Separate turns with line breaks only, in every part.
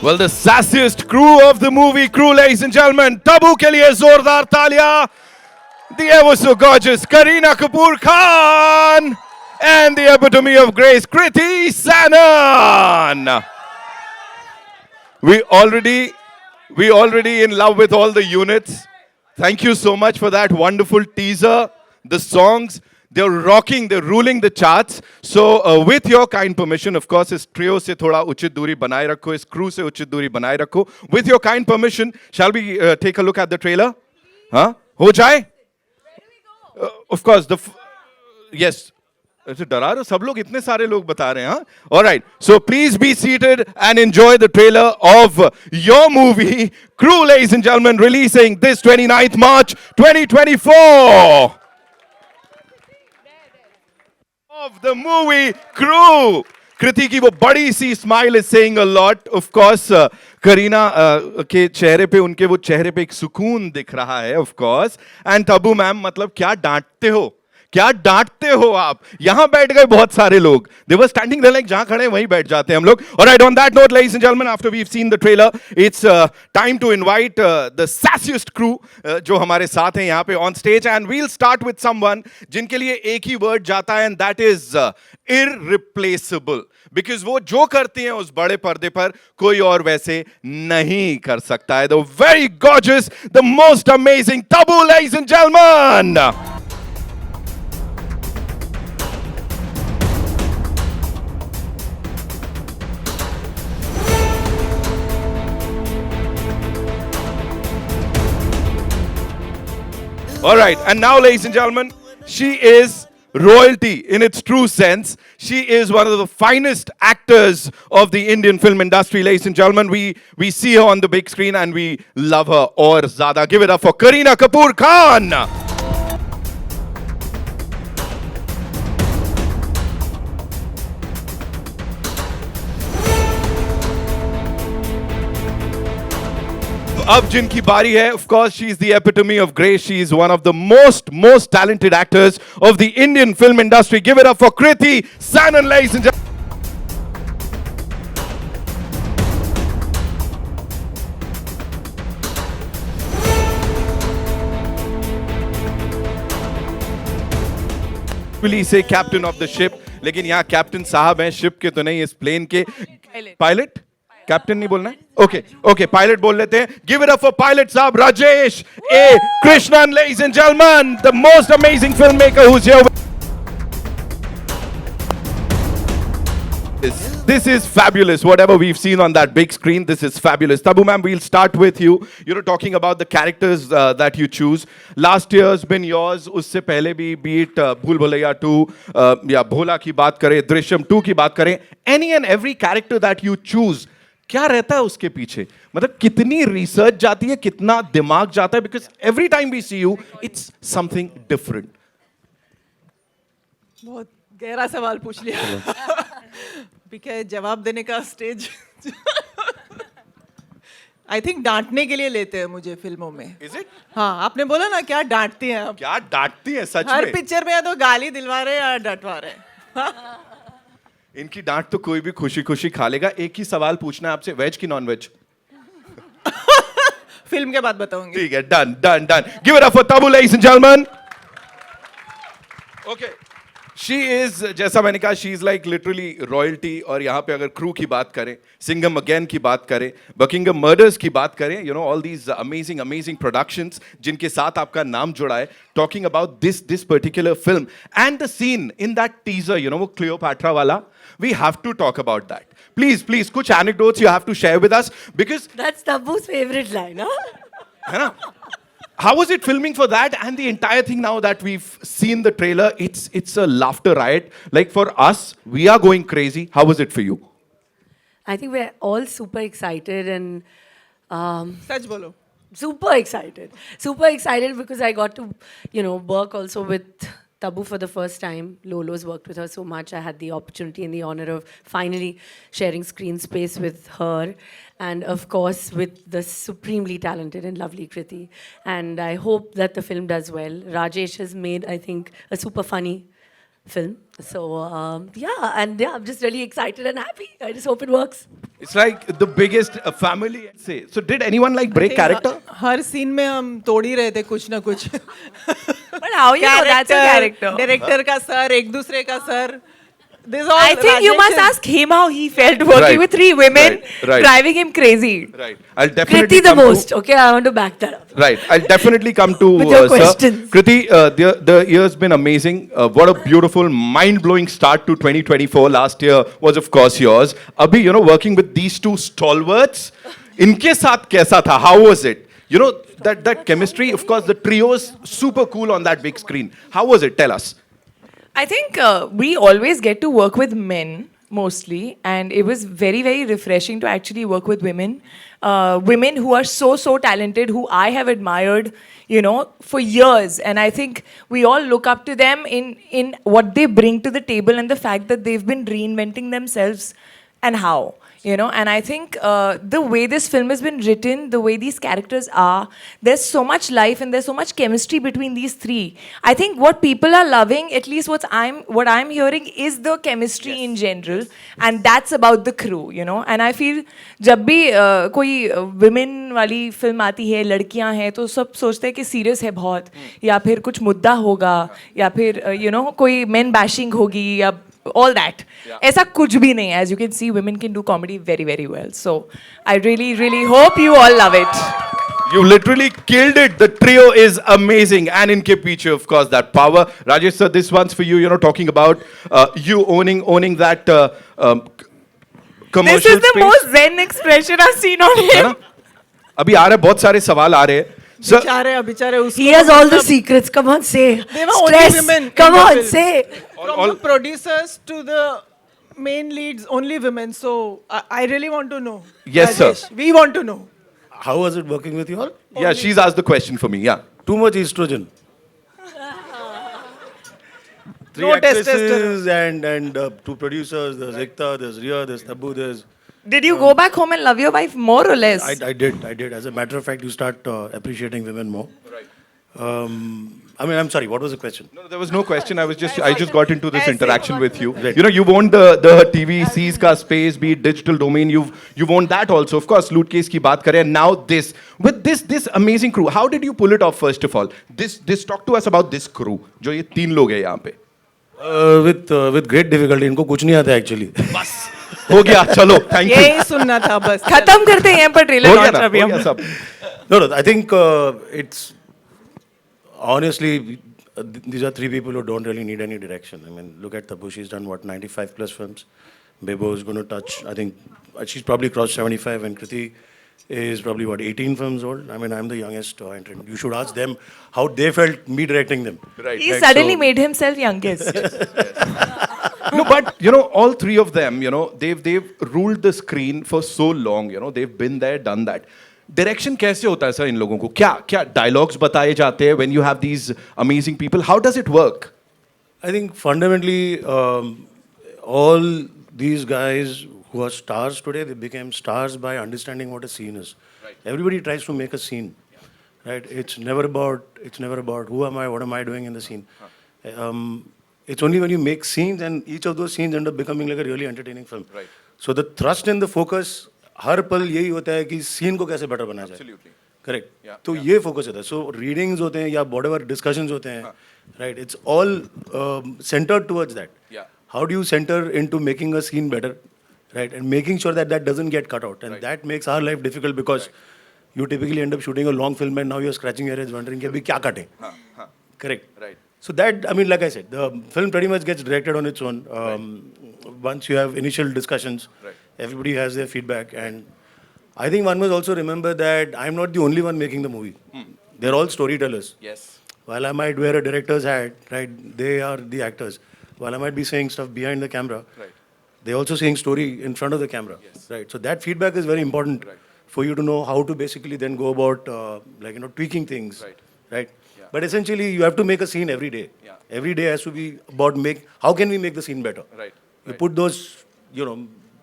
Well, the sassiest crew of the movie crew, ladies and gentlemen. Tabu ke liye zordar talia. The ever so gorgeous Kareena Kapoor Khan. And the epitome of grace, Kriti Sanon. We already in love with all the units. Thank you so much for that wonderful teaser. The songs, they're rocking, they're ruling the charts. So with your kind permission, of course, इस trio से थोड़ा उचित दूरी बनाए रखो, इस crew से उचित दूरी बनाए रखो. With your kind permission, shall we take a look at the trailer? हाँ? हो जाए? Of course, yes. ऐसे डरा रहे हो सब लोग इतने सारे लोग बता रहे हैं हाँ alright so please be seated and enjoy the trailer of your movie Crew ladies and gentleman releasing this 29th March 2024 of the movie Crew. Kriti की वो बड़ी सी smile is saying a lot of course Kareena के चेहरे पे उनके वो चेहरे पे एक सुकून दिख रहा है of course and Tabu ma'am मतलब क्या डांटते हो क्या डांटते हो आप यहां बैठ गए बहुत सारे लोग they were standing there like जहां खड़े वहीं बैठ जाते हैं हम लोग alright on that note ladies and gentleman after we have seen the trailer it's time to invite the sassiest crew जो हमारे साथ हैं यहां पे on stage and we'll start with someone जिनके लिए एक ही वर्ड जाता है and that is irreplaceable because वो जो करती हैं उस बड़े पर्दे पर कोई और वैसे नहीं कर सकता है the very gorgeous the most amazing Tabu ladies and gentleman All right, and now, ladies and gentlemen, she is royalty in its true sense. She is one of the finest actors of the Indian film industry, ladies and gentlemen. We see her on the big screen and we love her aur zyada. Give it up for Kareena Kapoor Khan. अब जिनकी बारी है of course she is the epitome of grace. She is one of the most talented actors of the Indian film industry. Give it up for Kriti Sanon, ladies and gentlemen. Really say captain of the ship, लेकिन यहाँ captain साहब हैं ship के तो नहीं इस plane के pilot captain नहीं बोलना ओके ओके पायलट बोल लेते हैं give it up for pilot साहब Rajesh A Krishnan ladies and gentleman the most amazing film maker who is here This is fabulous. Whatever we've seen on that big screen, this is fabulous. Tabu ma'am, we'll start with you. You're talking about the characters that you choose. Last year's been yours. उससे पहले भी beat भूल भुलैया 2 या भोला की बात करें, दृश्यम 2 की बात करें. Any and every character that you choose, क्या रहता है उसके पीछे? मतलब कितनी रिसर्च जाती है, कितना दिमाग जाता है? Because every time we see you, it's something different.
बहुत गहरा सवाल पूछ लिया बिकॉज जवाब देने का स्टेज आई थिंक डांटने के लिए लेते हैं मुझे फिल्मों में
Is it?
हाँ आपने बोला ना क्या डांटती हैं आप
क्या डांटती है सच
हर
में
पिक्चर में या तो गाली दिलवा रहे या डटवा रहे
इनकी डांट तो कोई भी खुशी खुशी खा लेगा एक ही सवाल पूछना है आपसे वेज की नॉन वेज
फिल्म के बाद बताऊंगी
ठीक है done done done give it up for Tabu ladies and gentleman okay she is जैसा मैंने कहा she is like literally royalty और यहाँ पे अगर क्रू की बात करें सिंघम अगेन की बात करें बकिंगम मर्डर्स की बात करें you know all these amazing productions जिनके साथ आपका नाम जुड़ा है talking about this particular film and the scene in that teaser you know वो क्लियोपैट्रा वाला we have to talk about that please कुछ anecdotes you have to share with us because
that's Tabu's favorite line
है ना How was it filming for that and the entire thing now that we've seen the trailer? It's a laughter riot. Like for us, we are going crazy. How was it for you?
I think we're all super excited and
सच बोलो
super excited because I got to work also with Tabu for the first time. Lolo's worked with her so much. I had the opportunity and the honor of finally sharing screen space with her. And of course, with the supremely talented and lovely Kriti. And I hope that the film does well. Rajesh has made, I think, a super funny film. So, I'm just really excited and happy. I just hope it works.
It's like the biggest family. Say. So did anyone like break character?
Her scene में हम तोड़ ही रहे थे कुछ ना कुछ.
But how you know that's a character?
Director का sir, एक दूसरे का sir.
I think you must ask him how he felt working with three women driving him crazy.
Right. I'll definitely
Kriti the most. Okay, I want to back that up.
Right. I'll definitely come to
With your
sir.
questions.
Kriti, the year's been amazing. What a beautiful, mind-blowing start to 2024. Last year was, of course, yours. Abhi, working with these two stalwarts, inke saath kaisa tha? How was it? That chemistry, of course, the trio's super cool on that big screen. How was it? Tell us.
I think we always get to work with men mostly, and it was very, very refreshing to actually work with women. Women who are so talented, who I have admired, for years. And I think we all look up to them in what they bring to the table and the fact that they've been reinventing themselves and how. And I think the way this film has been written, the way these characters are, there's so much life and there's so much chemistry between these three. I think what people are loving, at least what I'm hearing, is the chemistry in general, and that's about the crew, And I feel जब भी कोई women वाली film आती है, लड़कियां हैं, तो सब सोचते हैं कि serious है बहुत, या फिर कुछ मुद्दा होगा, या फिर कोई men bashing होगी, या all that. ऐसा कुछ भी नहीं. As you can see, women can do comedy very, very well. So I really, really hope you all love it.
You literally killed it. The trio is amazing. And in ke piche, of course, that power. Rajesh sir, this one's for you, talking about you owning that commercial
This is the
space.
most zen expression I've seen on him.
अभी आ रहे बहुत सारे सवाल आ रहे हैं. Sir,
बेचारे उसको.
He has all the secrets. Come on, say.
They were only
Stress.
women.
Come on, say.
From the producers to the main leads, only women. So I really want to know.
Yes, sir.
Rajesh, we want to know.
How was it working with you all?
yeah, she's asked the question for me. Yeah.
Too much estrogen. Three
No
actresses and two producers. There's Ekta, there's Riya, there's Tabu, there's...
Did you go back home and love your wife more or less?
I did. As a matter of fact, you start appreciating women more. Right. I'm sorry, what was the question?
No, there was no question. I just got into this interaction with you.
Right.
You've owned the TVC's ka space, be it digital domain. You've owned that also. Of course, Loot Case ki baat kare. And now this. With this amazing crew, how did you pull it off, first of all? This talk to us about this crew. जो ये तीन लोग हैं यहाँ पे.
With great difficulty. इनको कुछ नहीं आता actually.
बस हो गया चलो थैंक यू
यही सुनना था बस.
खत्म करते हैं पर ट्रेलर
हो गया
लॉन्च
ना
अभी
हो
हम.
गया सब
No, I think it's honestly these are three people who don't really need any direction. I mean, look at Tabu. She's done what 95 plus films. Bebo is going to touch. I think she's probably crossed 75, and Kriti is probably what 18 films old. I mean, I'm the youngest entrant. You should ask them how they felt me directing them.
right
He
right.
suddenly made himself youngest.
No, but all three of them, they've ruled the screen for so long. They've been there, done that. Direction कैसे होता है sir इन लोगों को? क्या dialogues बताए जाते हैं when you have these amazing people? How does it work?
I think fundamentally, all these guys who are stars today, they became stars by understanding what a scene is. Right. Everybody tries to make a scene, right? It's never about who am I, what am I doing in the scene. It's only when you make scenes, and each of those scenes end up becoming like a really entertaining film.
Right.
So the thrust and the focus, हर पल यही होता है कि scene को कैसे better बनाया जाए.
Absolutely.
Correct.
Yeah,
तो ये focus होता है. So readings होते हैं या whatever discussions होते हैं, right? It's all centered towards that.
Yeah.
How do you center into making a scene better, right? And making sure that that doesn't get cut out. And that makes our life difficult because you typically end up shooting a long film and now you're scratching your head wondering कि अभी क्या कटें. Correct.
Right.
So that, I mean, like I said, the film pretty much gets directed on its own. Once you have initial discussions, everybody has their feedback. And I think one must also remember that I'm not the only one making the movie. They're all storytellers.
Yes.
While I might wear a director's hat, right, they are the actors. While I might be saying stuff behind the camera, they're also saying story in front of the camera. Yes. Right. So that feedback is very important for you to know how to basically then go about, tweaking things. Right. But essentially, you have to make a scene every day. Yeah. Every day has to be about how can we make the scene better? Right. You put those,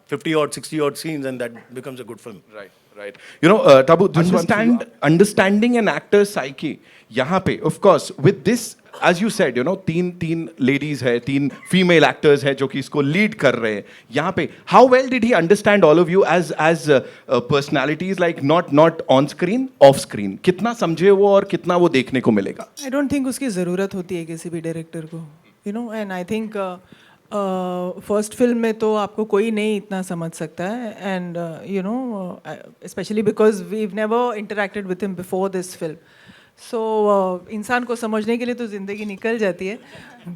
50 odd, 60 odd scenes, and that becomes a good film.
Right, right. You know, Tabu, understanding an actor's psyche. यहाँ पे, of course, with this, as you said, you know, तीन ladies है, तीन female actors है जो कि इसको lead कर रहे हैं. यहाँ पे, how well did he understand all of you as personalities, like not on screen, off screen? कितना समझे वो और कितना वो देखने को मिलेगा?
I don't think उसकी ज़रूरत होती है किसी भी डायरेक्टर को, you know, and I think first film में तो आपको कोई नहीं इतना समझ सकता है, and you know specially because we've never interacted with him before this film. So इंसान को समझने के लिए तो ज़िंदगी निकल जाती है,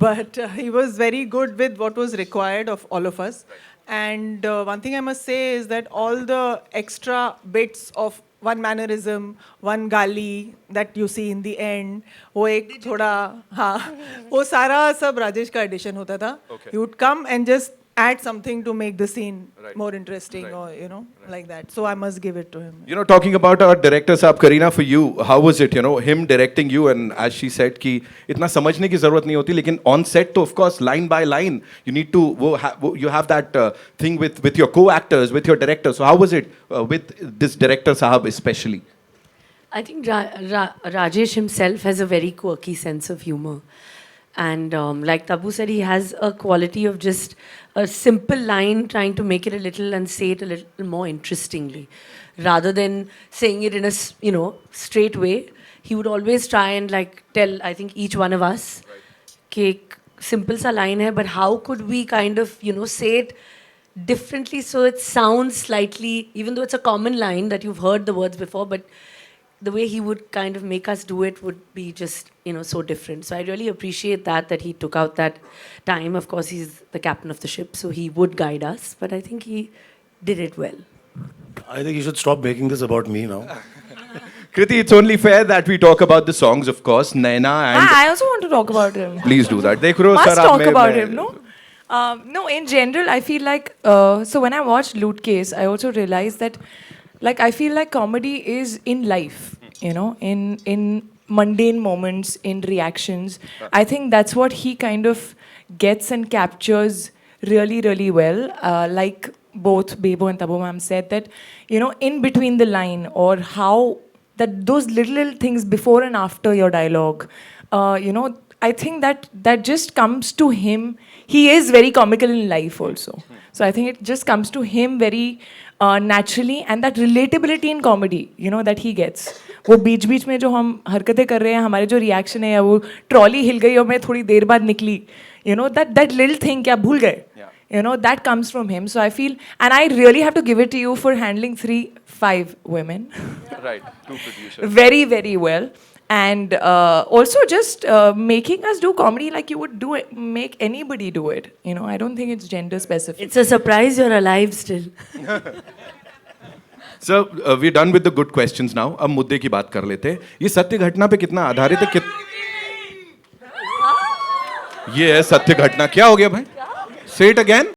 but he was very good with what was required of all of us. And one thing I must say is that all the extra bits of one mannerism, one gali that you see in the end, वो एक थोड़ा हाँ वो सारा सब राजेश का addition होता था. He would come and just add something to make the scene more interesting, or you know, like that. So I must give it to him.
You know, talking about our director साहब, Kareena, for you, how was it? You know, him directing you, and as she said कि इतना समझने की जरूरत नहीं होती, लेकिन on set तो of course line by line you need to you have that thing with your co-actors, with your director. So how was it with this director साहब especially?
I think Rajesh himself has a very quirky sense of humor. And like Tabu said, he has a quality of just a simple line, trying to make it a little and say it a little more interestingly. Rather than saying it in a, you know, straight way, he would always try and like tell, I think, each one of us, कि simple sa line hai, but how could we kind of, you know, say it differently so it sounds slightly, even though it's a common line that you've heard the words before, but the way he would kind of make us do it would be just, you know, so different. So I really appreciate that he took out that time. Of course, he's the captain of the ship, so he would guide us, but I think he did it well.
I think you should stop making this about me now.
Kriti, it's only fair that we talk about the songs, of course. Naina and...
I also want to talk about him.
Please do that. Dekh rahe ho,
Must
sir,
talk about him, no? No, in general, I feel like, so when I watched Loot Case, I also realized that, like, I feel like comedy is in life, you know, in mundane moments, in reactions. I think that's what he kind of gets and captures really, really well. Like both Bebo and Tabu ma'am said that, you know, in between the line, or how that those little things before and after your dialogue, you know, I think that just comes to him. He is very comical in life also. So I think it just comes to him very naturally, and that relatability in comedy, you know, that he gets. वो बीच बीच में जो हम हरकतें कर रहे हैं, हमारे जो रिएक्शन है, या वो ट्रॉली हिल गई और मैं थोड़ी देर बाद निकली, you know, that little thing क्या भूल गए, you know, that comes from him. So I feel, and I really have to give it to you for handling 5 women.
Right, 2 producers.
Very, very well. And also just making us do comedy like you would do it, make anybody do it. You know, I don't think it's gender specific.
It's a surprise you're alive still.
So we're done with the good questions now. अब मुद्दे की बात कर लेते हैं. ये सत्य घटना पे कितना आधारित है? ये है सत्य घटना. क्या हो गया भाई? Say it again.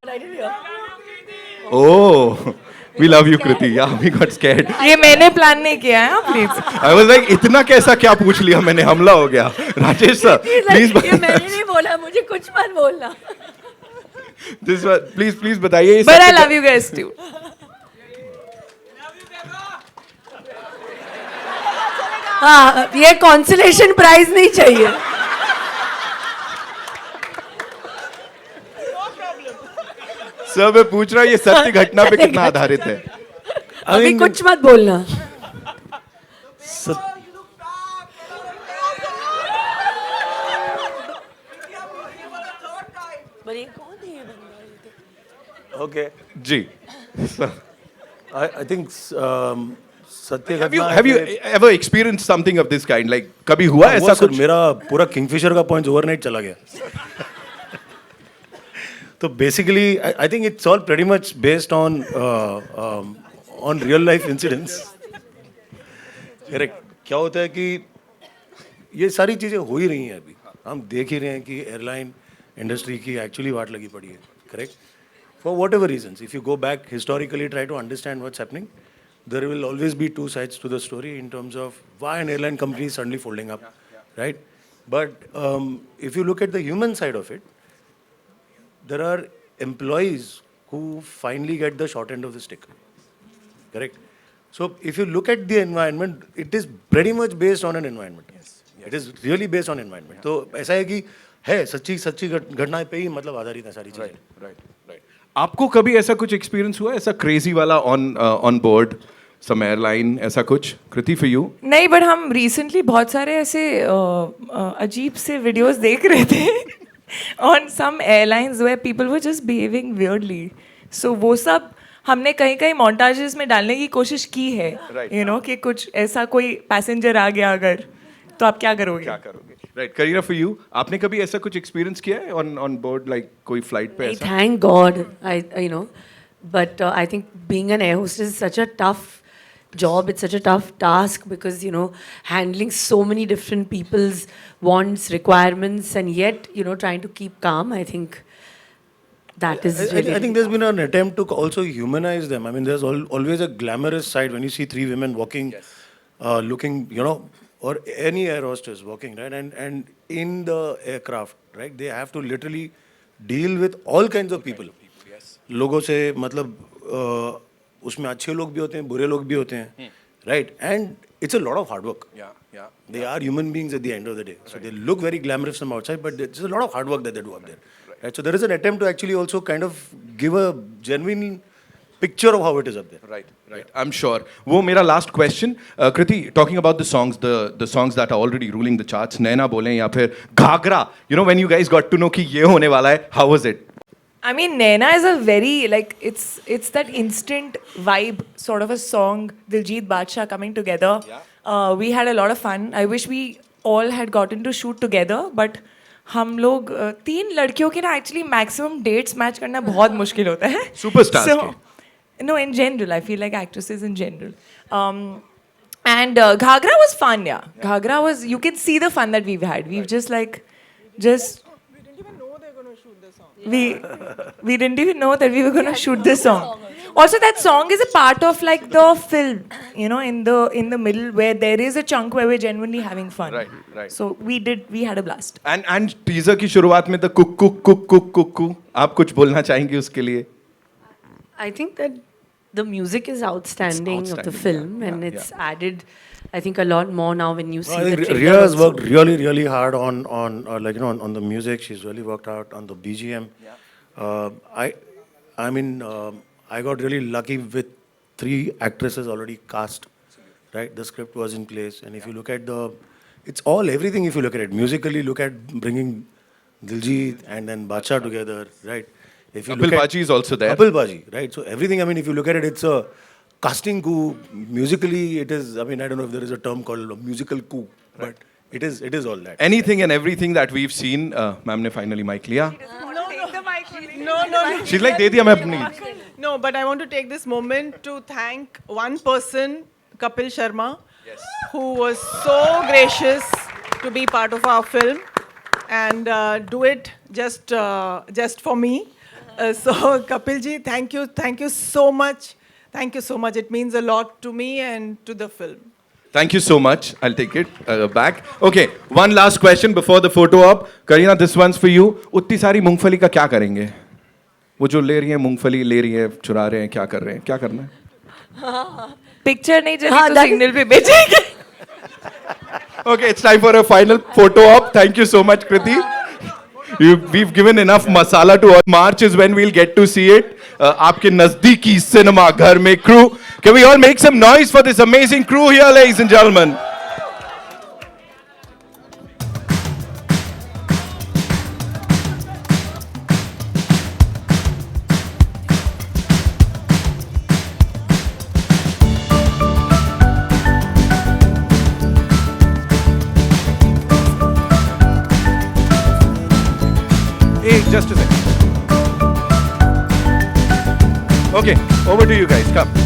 Oh, we love you, Kriti. Yeah, we got scared.
ये मैंने प्लान नहीं किया है, please.
I was like, इतना कैसा क्या पूछ लिया मैंने, हमला हो गया. Rajesh sir, please.
ये मैंने नहीं बोला, मुझे कुछ मत बोलना.
This one, please बताइए.
But I love you guys too.
हाँ, ये consolation prize नहीं चाहिए.
सर मैं पूछ रहा हूँ ये सत्य घटना पे कितना आधारित है?
अभी कुछ मत बोलना.
Okay.
जी.
I think सत्य घटना.
Have you ever experienced something of this kind? Like कभी हुआ ऐसा
सर
कुछ?
मेरा पूरा किंगफिशर का पॉइंट ओवरनाइट चला गया. So basically, I think it's all pretty much based on real life incidents. Correct. क्या होता है कि ये सारी चीजें हो ही रही हैं अभी. हम देख ही रहे हैं कि एयरलाइन इंडस्ट्री की एक्चुअली वाट लगी पड़ी है. Correct. For whatever reasons, if you go back historically, try to understand what's happening, there will always be two sides to the story in terms of why an airline company is suddenly folding up, right? But if you look at the human side of it, there are employees who finally get the short end of the stick. Correct? So if you look at the environment, it is pretty much based on an environment. Yes. It is really based on environment. तो ऐसा है कि है सच्ची सच्ची घटनाएं पे ही मतलब आधारित है सारी चीजें.
Right. आपको कभी ऐसा कुछ एक्सपीरियंस हुआ ऐसा क्रेजी वाला ऑन बोर्ड सम एयरलाइन ऐसा कुछ कृति फॉर यू?
नहीं, बट हम रिसेंटली बहुत सारे ऐसे अजीब से वीडियोस देख रहे थे on some airlines where people were just behaving weirdly. So वो सब हमने कहीं कहीं मोन्टाजेस में डालने की कोशिश की है, यू नो, कि कुछ ऐसा कोई पैसेंजर आ गया अगर तो आप क्या करोगे?
राइट. करीना फॉर यू, आपने कभी ऐसा कुछ एक्सपीरियंस किया है ऑन बोर्ड लाइक कोई फ्लाइट पे ऐसा?
Thank God, you know, but I think being an air hostess is such a tough job. It's such a tough task because, you know, handling so many different people's wants, requirements, and yet, you know, trying to keep calm. I think that is really.
I think there's been an attempt to also humanize them. I mean, there's always a glamorous side when you see three women walking, looking, you know, or any air hostess walking, right? And in the aircraft, right? They have to literally deal with all kinds of people. लोगों से मतलब उसमें अच्छे लोग भी होते हैं, बुरे लोग भी होते हैं, right? And it's a lot of hard work.
Yeah.
They are human beings at the end of the day. So they look very glamorous from outside, but it's a lot of hard work that they do up there. Right? So there is an attempt to actually also kind of give a genuine picture of how it is up there.
Right. I'm sure. वो मेरा last question. Kriti, talking about the songs, the songs that are already ruling the charts, नैना बोलें या फिर Ghaghara. You know, when you guys got to know कि ये होने वाला है, how was it?
I mean, Naina is a very, like, it's that instant vibe sort of a song, Diljit Badshah coming together. We had a lot of fun. I wish we all had gotten to shoot together, but हम लोग तीन लड़कियों के ना actually maximum dates match करना बहुत मुश्किल होता है.
Superstars के.
No, in general, I feel like actresses in general. And Ghagra was fun, yeah. Ghagra was, you can see the fun that we've had. We've just
We didn't even know they were going to shoot this song.
we didn't even know that we were going to shoot this song. Also, that song is a part of like the film, you know, in the middle where there is a chunk where we're genuinely having fun.
Right.
So we had a blast.
And teaser की शुरुआत में तो cook आप कुछ बोलना चाहेंगे उसके लिए?
I think that the music is outstanding of the film, and it's added, I think, a lot more now when you see
I
the
think
trailer
Rhea has
also.
worked really hard on like, you know, on the music. She's really worked out on the BGM. I mean, I got really lucky with 3 actresses already cast. Right, the script was in place, and if you look at it's all everything. If you look at it musically, look at bringing Diljit and then Badshah together, right? If you
Kapil Baji is also there.
Kapil Baji, right? So everything. I mean, if you look at it, it's a casting coup. Musically, it is. I mean, I don't know if there is a term called a musical coup, but it is all that.
Anything and everything that we've seen, ma'am ने finally mic लिया.
No.
She's like, दे दिया मैं अपनी.
No, but I want to take this moment to thank one person, Kapil Sharma, who was so gracious to be part of our film and do it just for me. So Kapil ji, thank you so much. Thank you so much. It means a lot to me and to the film.
Thank you so much. I'll take it back. Okay, one last question before the photo op. Kareena, this one's for you. उतनी सारी मूंगफली का क्या करेंगे? वो जो ले रही है मूंगफली ले रही है, चुरा रहे हैं, क्या कर रहे हैं? क्या करना है?
Picture नहीं चली तो signal पे बेचेंगे.
Okay, it's time for a final photo op. Thank you so much, Kriti. We've given enough masala to all. March is when we'll get to see it. आपके नजदीकी सिनेमा घर में crew. Can we all make some noise for this amazing crew here, ladies and gentlemen? Hey, just a second. Okay, over to you guys. Come.